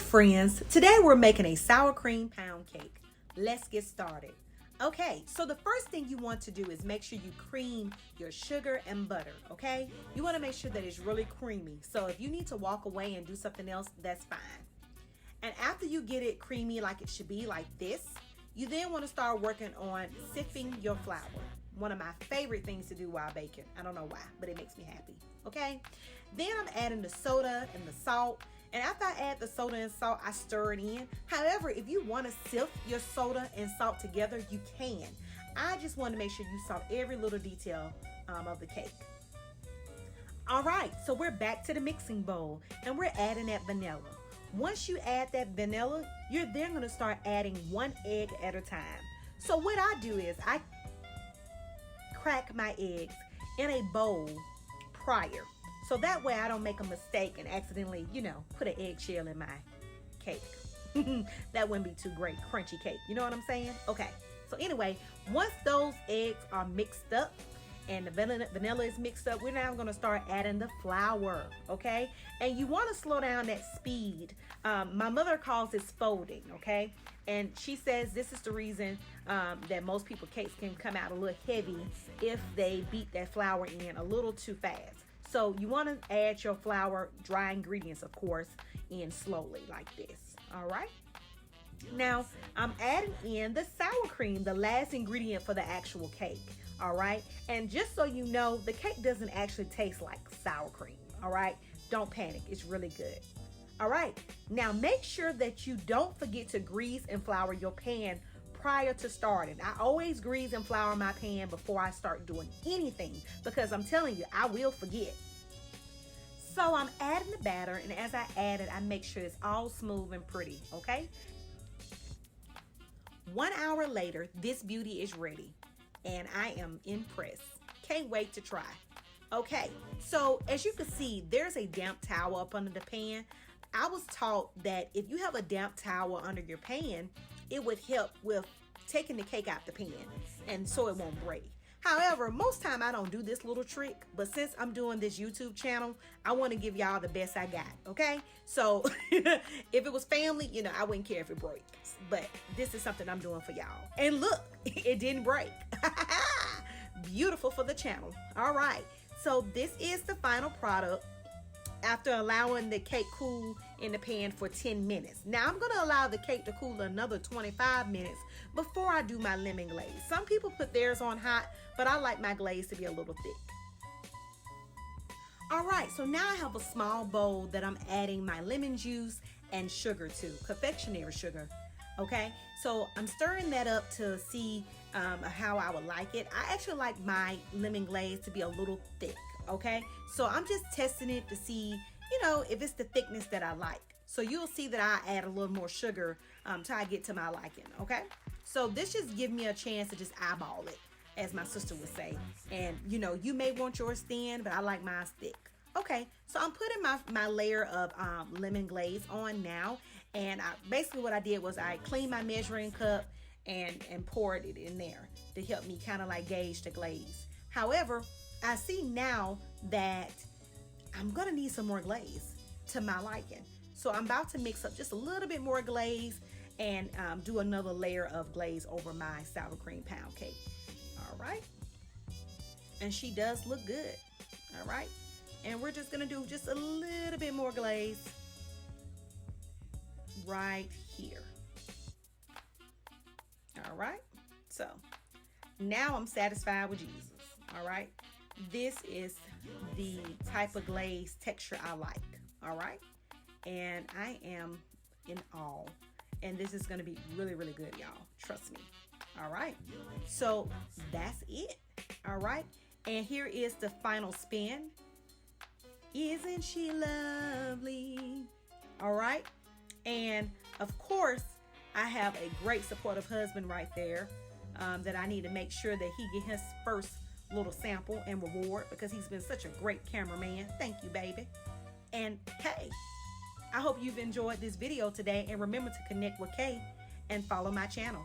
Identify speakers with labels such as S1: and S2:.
S1: friends, today we're making a sour cream pound cake. Let's get started. Okay, so the first thing you want to do is make sure you cream your sugar and butter, okay? You want to make sure that it's really creamy. So if you need to walk away and do something else, that's fine. And after you get it creamy like it should be, like this, you then want to start working on sifting your flour. One of my favorite things to do while baking. I don't know why, but it makes me happy, okay? Then I'm adding the soda and the salt. And after I add the soda and salt, I stir it in. However, if you want to sift your soda and salt together, you can. I just want to make sure you salt every little detail of the cake. All right, so we're back to the mixing bowl and we're adding that vanilla. Once you add that vanilla, you're then going to start adding 1 egg at a time. So what I do is I crack my eggs in a bowl prior. So that way I don't make a mistake and accidentally, put an eggshell in my cake. That wouldn't be too great, crunchy cake. You know what I'm saying? Okay. So anyway, once those eggs are mixed up and the vanilla is mixed up, we're now going to start adding the flour, okay? And you want to slow down that speed. My mother calls this folding, okay? And she says this is the reason that most people cakes can come out a little heavy if they beat that flour in a little too fast. So you want to add your flour, dry ingredients, of course, in slowly like this. All right. Now I'm adding in the sour cream, the last ingredient for the actual cake. All right. And just so you know, the cake doesn't actually taste like sour cream. All right. Don't panic. It's really good. All right. Now make sure that you don't forget to grease and flour your pan prior to starting. I always grease and flour my pan before I start doing anything because I'm telling you, I will forget. So I'm adding the batter, and as I add it, I make sure it's all smooth and pretty, okay? 1 hour later, this beauty is ready, and I am impressed. Can't wait to try. Okay, so as you can see, there's a damp towel up under the pan. I was taught that if you have a damp towel under your pan, it would help with taking the cake out the pan and so it won't break. However, most time I don't do this little trick, but since I'm doing this YouTube channel, I want to give y'all the best I got, okay? So if it was family, I wouldn't care if it breaks, but this is something I'm doing for y'all. And look, it didn't break. Beautiful for the channel. All right, so this is the final product after allowing the cake cool in the pan for 10 minutes. Now I'm gonna allow the cake to cool another 25 minutes before I do my lemon glaze. Some people put theirs on hot, but I like my glaze to be a little thick. All right, so now I have a small bowl that I'm adding my lemon juice and sugar to, confectionery sugar, okay? So I'm stirring that up to see how I would like it. I actually like my lemon glaze to be a little thick, okay? So I'm just testing it to see, if it's the thickness that I like. So you'll see that I add a little more sugar till I get to my liking, okay? So this just gives me a chance to just eyeball it, as my sister would say. And, you may want yours thin, but I like mine thick. Okay, so I'm putting my layer of lemon glaze on now. And basically what I did was I cleaned my measuring cup and poured it in there to help me kind of like gauge the glaze. However, I see now that I'm gonna need some more glaze to my liking. So I'm about to mix up just a little bit more glaze and do another layer of glaze over my sour cream pound cake. All right. And she does look good. All right. And we're just gonna do just a little bit more glaze right here. All right. So now I'm satisfied with Jesus. All right. This is the type of glaze texture I like. All right. And I am in awe. And this is going to be really, really good, y'all. Trust me. All right. So that's it. All right. And here is the final spin. Isn't she lovely? All right. And of course, I have a great supportive husband right there that I need to make sure that he get his first little sample and reward because he's been such a great cameraman. Thank you, baby. And hey, I hope you've enjoyed this video today, and remember to connect with Kay and follow my channel.